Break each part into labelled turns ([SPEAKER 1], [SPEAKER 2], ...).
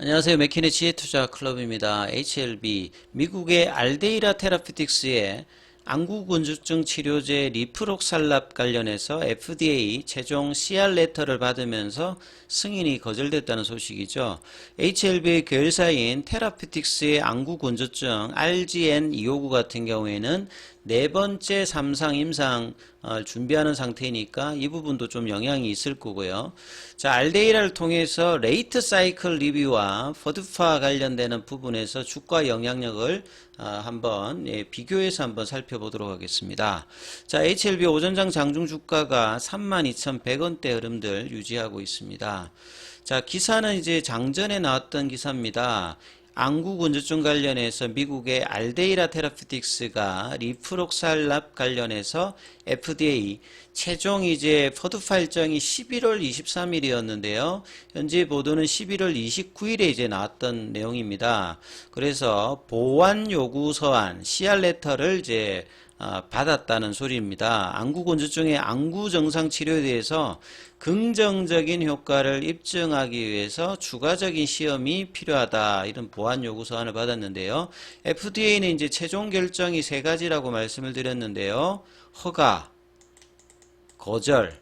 [SPEAKER 1] 안녕하세요. 맥키네 지혜투자 클럽입니다. HLB, 미국의 알데이라 테라피틱스의 안구건조증 치료제 리프록살랍 관련해서 FDA 최종 CR 레터를 받으면서 승인이 거절됐다는 소식이죠. HLB의 계열사인 테라피틱스의 안구건조증 RGN259 같은 경우에는 네 번째 3상 임상 준비하는 상태니까 이 부분도 좀 영향이 있을 거고요. 자, 알데이라를 통해서 레이트 사이클 리뷰와 포드파 관련되는 부분에서 주가 영향력을 한번 비교해서 한번 살펴보도록 하겠습니다. 자, HLB 오전장 장중 주가가 32,100원대 흐름들 유지하고 있습니다. 자, 기사는 이제 장전에 나왔던 기사입니다. 안구건조증 관련해서 미국의 알데이라 테라피틱스가 리프록살랍 관련해서 FDA 최종 이제 포드파 일정이 11월 23일이었는데요. 현재 보도는 11월 29일에 이제 나왔던 내용입니다. 그래서 보완 요구 서한 CR 레터를 이제 받았다는 소리입니다. 안구건조증의 안구 정상 치료에 대해서 긍정적인 효과를 입증하기 위해서 추가적인 시험이 필요하다. 이런 보완 요구 서한을 받았는데요. FDA는 이제 최종 결정이 세 가지라고 말씀을 드렸는데요. 허가, 거절,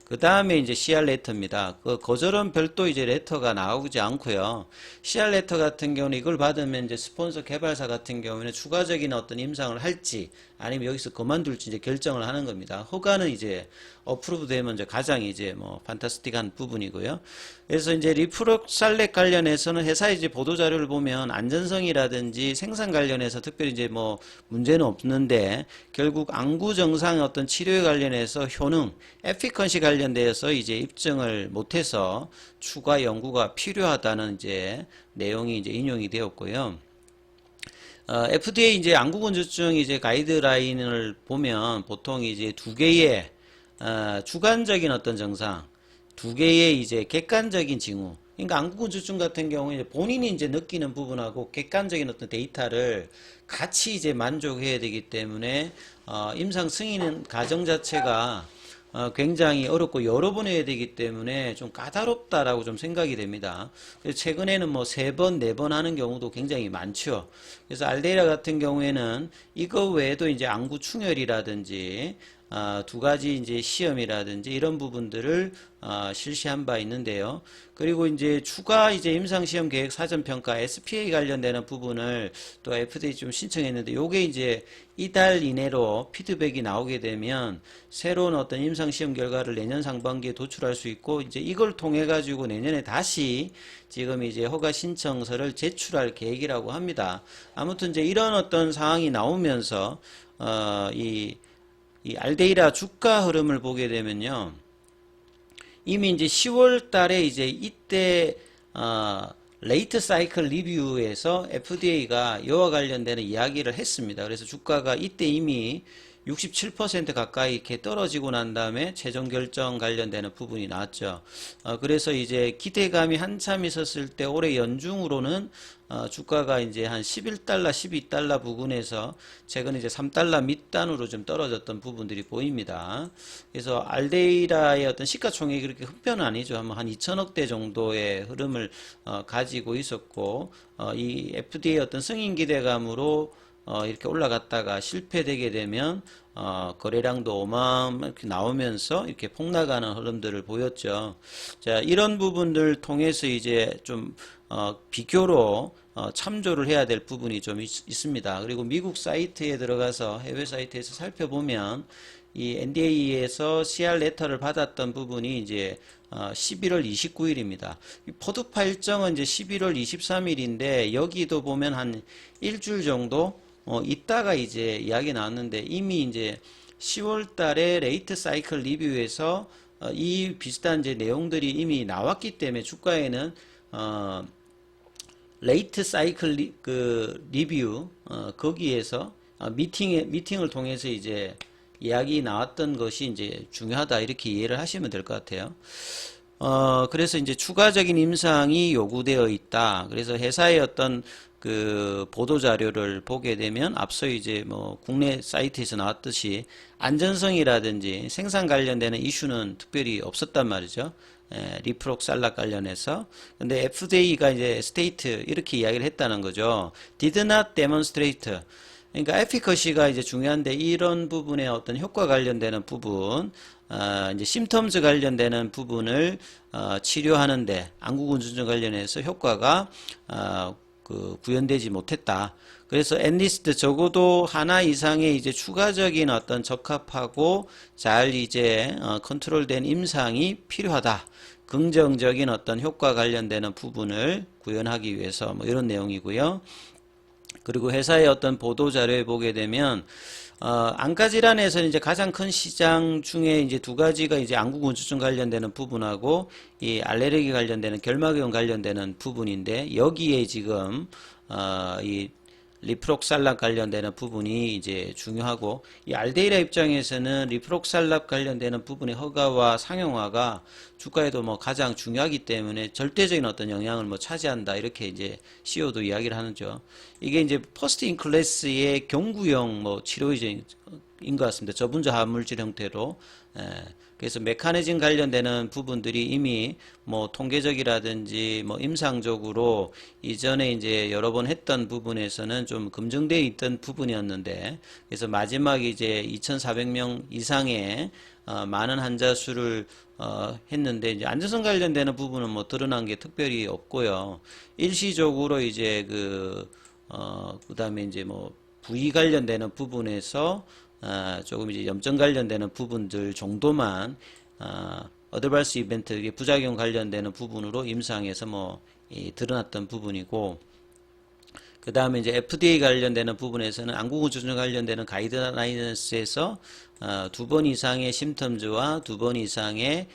[SPEAKER 1] 그 다음에 이제 CR 레터입니다. 그 거절은 별도 이제 레터가 나오지 않고요. CR 레터 같은 경우는 이걸 받으면 이제 스폰서 개발사 같은 경우에는 추가적인 어떤 임상을 할지 아니면 여기서 그만둘지 이제 결정을 하는 겁니다. 허가는 이제 어프로브 되면 이제 가장 이제 뭐 판타스틱한 부분이고요. 그래서 이제 리프록살렉 관련해서는 회사의 이제 보도 자료를 보면 안전성이라든지 생산 관련해서 특별히 이제 뭐 문제는 없는데 결국 안구 정상의 어떤 치료에 관련해서 효능, 에피컨시 관련돼서 이제 입증을 못해서 추가 연구가 필요하다는 이제 내용이 이제 인용이 되었고요. FDA 이제 안구건조증 이제 가이드라인을 보면 보통 이제 두 개의 주관적인 어떤 증상, 두 개의 이제 객관적인 징후. 그러니까 안구건조증 같은 경우에 본인이 이제 느끼는 부분하고 객관적인 어떤 데이터를 같이 이제 만족해야 되기 때문에 임상 승인 과정 자체가 굉장히 어렵고 여러 번 해야 되기 때문에 좀 까다롭다라고 좀 생각이 됩니다. 그래서 최근에는 뭐 세 번, 네 번 하는 경우도 굉장히 많죠. 그래서 알데이라 같은 경우에는 이거 외에도 이제 안구 충혈이라든지 두 가지 이제 시험이라든지 이런 부분들을 실시한 바 있는데요. 그리고 이제 추가 이제 임상시험 계획 사전평가 SPA 관련되는 부분을 또 FDA 좀 신청했는데 요게 이제 이달 이내로 피드백이 나오게 되면 새로운 어떤 임상시험 결과를 내년 상반기에 도출할 수 있고 이제 이걸 통해 가지고 내년에 다시 지금 이제 허가 신청서를 제출할 계획이라고 합니다. 아무튼 이제 이런 어떤 상황이 나오면서 이 알데이라 주가 흐름을 보게 되면요. 이미 이제 10월 달에 이제 이때 레이트 사이클 리뷰에서 FDA가 이와 관련되는 이야기를 했습니다. 그래서 주가가 이때 이미 67% 가까이 이렇게 떨어지고 난 다음에 최종 결정 관련되는 부분이 나왔죠. 그래서 이제 기대감이 한참 있었을 때 올해 연중으로는 주가가 이제 한 11달러, 12달러 부근에서 최근 이제 3달러 밑단으로 좀 떨어졌던 부분들이 보입니다. 그래서 알데이라의 어떤 시가총액이 그렇게 큰 편은 아니죠. 한 2천억대 정도의 흐름을 가지고 있었고 이 FDA 어떤 승인 기대감으로 이렇게 올라갔다가 실패되게 되면 거래량도 어마어마하게 나오면서 이렇게 폭락하는 흐름들을 보였죠. 자, 이런 부분들 통해서 이제 좀 비교로 참조를 해야 될 부분이 좀 있습니다. 그리고 미국 사이트에 들어가서 해외 사이트에서 살펴보면 이 NDA에서 CR 레터를 받았던 부분이 이제 11월 29일입니다. 포드파 일정은 이제 11월 23일인데 여기도 보면 한 일주일 정도 이따가 이제 이야기 나왔는데 이미 이제 10월 달에 레이트 사이클 리뷰에서 이 비슷한 이제 내용들이 이미 나왔기 때문에 주가에는 레이트 사이클 리뷰 거기에서 미팅을 통해서 이제 이야기 나왔던 것이 이제 중요하다 이렇게 이해를 하시면 될 것 같아요. 그래서 이제 추가적인 임상이 요구되어 있다. 그래서 회사의 어떤 그 보도 자료를 보게 되면 앞서 이제 뭐 국내 사이트에서 나왔듯이 안전성이라든지 생산 관련되는 이슈는 특별히 없었단 말이죠. 리프록살락 관련해서. 근데 FDA가 이제 스테이트 이렇게 이야기를 했다는 거죠. Did not demonstrate. 그러니까 efficacy가 이제 중요한데 이런 부분에 어떤 효과 관련되는 부분, 이제 심텀즈 관련되는 부분을 치료하는데 안구건조증 관련해서 효과가 구현되지 못했다. 그래서 앳리스트 적어도 하나 이상의 이제 추가적인 어떤 적합하고 잘 이제 컨트롤된 임상이 필요하다. 긍정적인 어떤 효과 관련되는 부분을 구현하기 위해서 뭐 이런 내용이고요. 그리고 회사의 어떤 보도 자료에 보게 되면 안과 질환에서는 이제 가장 큰 시장 중에 이제 두 가지가 이제 안구건조증 관련되는 부분하고 이 알레르기 관련되는 결막염 관련되는 부분인데 여기에 지금 이 리프록살랍 관련되는 부분이 이제 중요하고 이 알데이라 입장에서는 리프록살랍 관련되는 부분의 허가와 상용화가 주가에도 뭐 가장 중요하기 때문에 절대적인 어떤 영향을 뭐 차지한다 이렇게 이제 CEO도 이야기를 하는죠. 이게 이제 퍼스트 인 클래스의 경구용 뭐 치료제인 것 같습니다. 저분자 화합물질 형태로. 그래서 메커니즘 관련되는 부분들이 이미 뭐 통계적이라든지 뭐 임상적으로 이전에 이제 여러 번 했던 부분에서는 좀 검증되어 있던 부분이었는데 그래서 마지막 이제 2,400명 이상의 많은 환자 수를 했는데 이제 안전성 관련되는 부분은 뭐 드러난 게 특별히 없고요. 일시적으로 이제 그다음에 이제 뭐 부위 관련되는 부분에서 조금 이제 염증 관련되는 부분들 정도만 어드버스 이벤트 부작용 관련되는 부분으로 임상에서 뭐 드러났던 부분이고 그 다음에 이제 FDA 관련되는 부분에서는 안구건조증 관련되는 가이드라인스에서 2번 이상의 심텀즈와 2번 이상의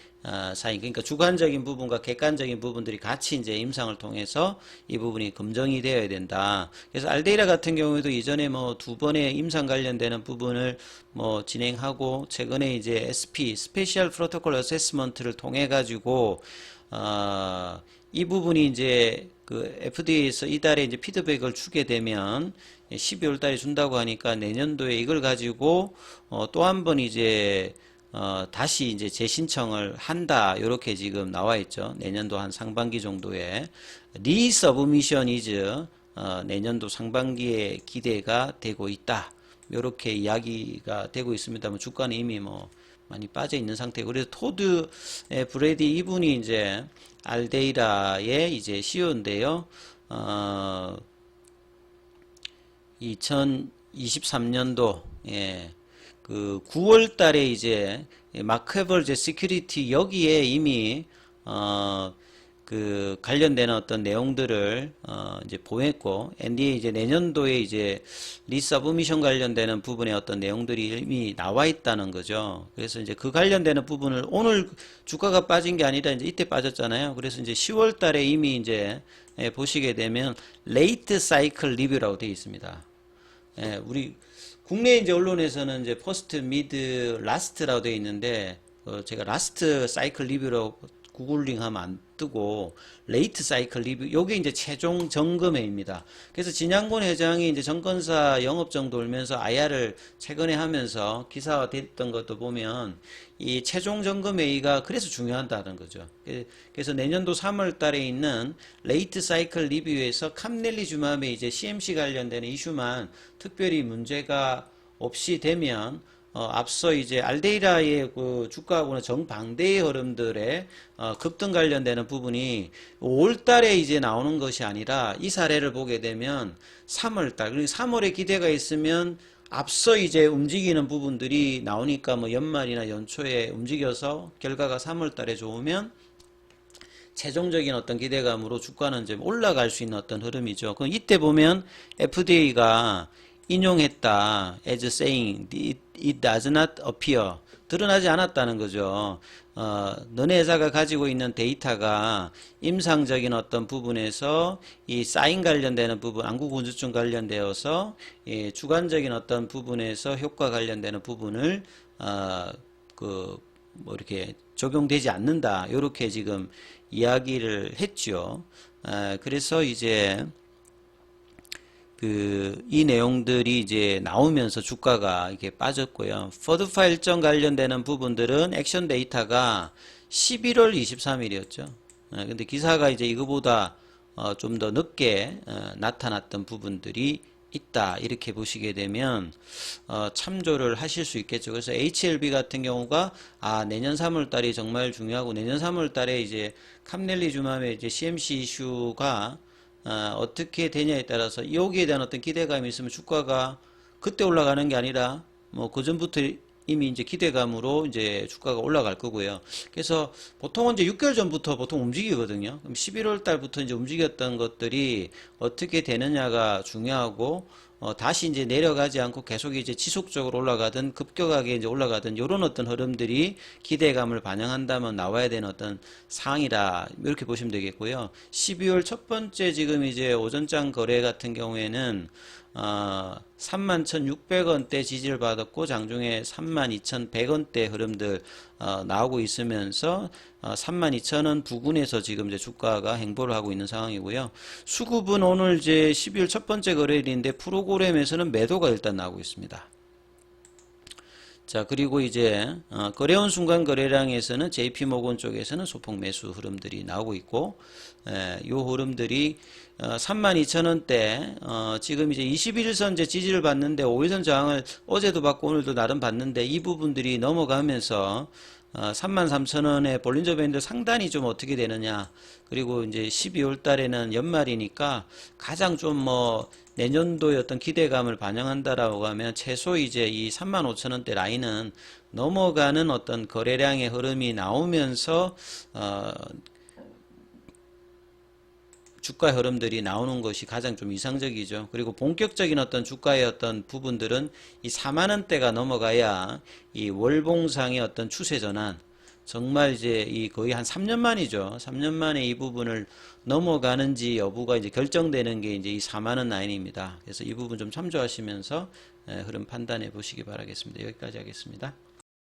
[SPEAKER 1] 사인, 그러니까 주관적인 부분과 객관적인 부분들이 같이 이제 임상을 통해서 이 부분이 검증이 되어야 된다. 그래서 알데이라 같은 경우에도 이전에 뭐 2번의 임상 관련되는 부분을 뭐 진행하고 최근에 이제 SP, 스페셜 프로토콜 어세스먼트를 통해 가지고 이 부분이 이제 그 FDA에서 이달에 이제 피드백을 주게 되면 12월 달에 준다고 하니까 내년도에 이걸 가지고 또 한 번 이제 다시 이제 재신청을 한다. 이렇게 지금 나와 있죠. 내년도 한 상반기 정도에 리서브미션이즈 내년도 상반기에 기대가 되고 있다. 이렇게 이야기가 되고 있습니다만 주가는 이미 뭐 많이 빠져 있는 상태고 그래서 토드 브레디 이분이 이제 알데이라의 이제 CEO인데요. 2023년도 그 9월 달에 이제 마크에벌 제 시큐리티 여기에 이미 그 관련되는 어떤 내용들을 이제 보냈고 NDA 이제 내년도에 이제 리서브미션 관련되는 부분의 어떤 내용들이 이미 나와 있다는 거죠. 그래서 이제 그 관련되는 부분을 오늘 주가가 빠진 게 아니라 이제 이때 빠졌잖아요. 그래서 이제 10월 달에 이미 이제 보시게 되면 레이트 사이클 리뷰라고 되어 있습니다. 우리 국내 이제 언론에서는 이제 퍼스트, 미드, 라스트라고 되어 있는데 제가 라스트 사이클 리뷰로 구글링 하면 안 뜨고 레이트 사이클 리뷰 요게 이제 최종 점검회입니다. 그래서 진양곤 회장이 이제 정권사 영업정 돌면서 IR을 최근에 하면서 기사화 됐던 것도 보면 이 최종 점검회의가 그래서 중요하다는 거죠. 그래서 내년도 3월 달에 있는 레이트 사이클 리뷰에서 캄넬리주맘의 이제 CMC 관련되는 이슈만 특별히 문제가 없이 되면 앞서 이제 알데이라의 그 주가하고는 정반대의 흐름들의 급등 관련되는 부분이 5월 달에 이제 나오는 것이 아니라 이 사례를 보게 되면 3월 달, 그리고 3월에 기대가 있으면 앞서 이제 움직이는 부분들이 나오니까 뭐 연말이나 연초에 움직여서 결과가 3월 달에 좋으면 최종적인 어떤 기대감으로 주가는 좀 올라갈 수 있는 어떤 흐름이죠. 그럼 이때 보면 FDA가 인용했다. as saying it does not appear. 드러나지 않았다는 거죠. 너네 회사가 가지고 있는 데이터가 임상적인 어떤 부분에서 이 사인 관련되는 부분, 안구건조증 관련되어서 주관적인 어떤 부분에서 효과 관련되는 부분을 뭐 이렇게 적용되지 않는다. 이렇게 지금 이야기를 했죠. 그래서 이제 이 내용들이 이제 나오면서 주가가 이렇게 빠졌고요. 포드 파일정 관련되는 부분들은 액션 데이터가 11월 23일이었죠. 근데 기사가 이제 이거보다 좀 더 늦게 나타났던 부분들이 있다 이렇게 보시게 되면 참조를 하실 수 있겠죠. 그래서 HLB 같은 경우가 내년 3월 달이 정말 중요하고 내년 3월 달에 이제 캄넬리주맘의 이제 CMC 이슈가 어떻게 되냐에 따라서 여기에 대한 어떤 기대감이 있으면 주가가 그때 올라가는 게 아니라 뭐 그 전부터 이미 이제 기대감으로 이제 주가가 올라갈 거고요. 그래서 보통은 이제 6개월 전부터 보통 움직이거든요. 그럼 11월 달부터 이제 움직였던 것들이 어떻게 되느냐가 중요하고, 다시 이제 내려가지 않고 계속 이제 지속적으로 올라가든 급격하게 이제 올라가든 이런 어떤 흐름들이 기대감을 반영한다면 나와야 되는 어떤 사항이다. 이렇게 보시면 되겠고요. 12월 첫 번째 지금 이제 오전장 거래 같은 경우에는 31,600원대 지지를 받았고 장중에 32,100원대 흐름들 나오고 있으면서 32,000원 부근에서 지금 이제 주가가 행보를 하고 있는 상황이고요. 수급은 오늘 이제 12월 첫 번째 거래일인데 프로그램에서는 매도가 일단 나오고 있습니다. 자, 그리고 이제 거래원 순간 거래량에서는 JP모건 쪽에서는 소폭 매수 흐름들이 나오고 있고, 요 흐름들이 32,000원대 지금 이제 21일선 이제 지지를 받는데 5일선 저항을 어제도 받고 오늘도 나름 받는데 이 부분들이 넘어가면서 33,000원의 볼린저 밴드 상단이 좀 어떻게 되느냐. 그리고 이제 12월 달에는 연말이니까 가장 좀 뭐 내년도의 어떤 기대감을 반영한다라고 하면 최소 이제 이 35,000원대 라인은 넘어가는 어떤 거래량의 흐름이 나오면서 주가 흐름들이 나오는 것이 가장 좀 이상적이죠. 그리고 본격적인 어떤 주가의 어떤 부분들은 이 4만원대가 넘어가야 이 월봉상의 어떤 추세 전환, 정말 이제 이 거의 한 3년 만이죠. 3년 만에 이 부분을 넘어가는지 여부가 이제 결정되는 게 이제 이 4만원 라인입니다. 그래서 이 부분 좀 참조하시면서 흐름 판단해 보시기 바라겠습니다. 여기까지 하겠습니다.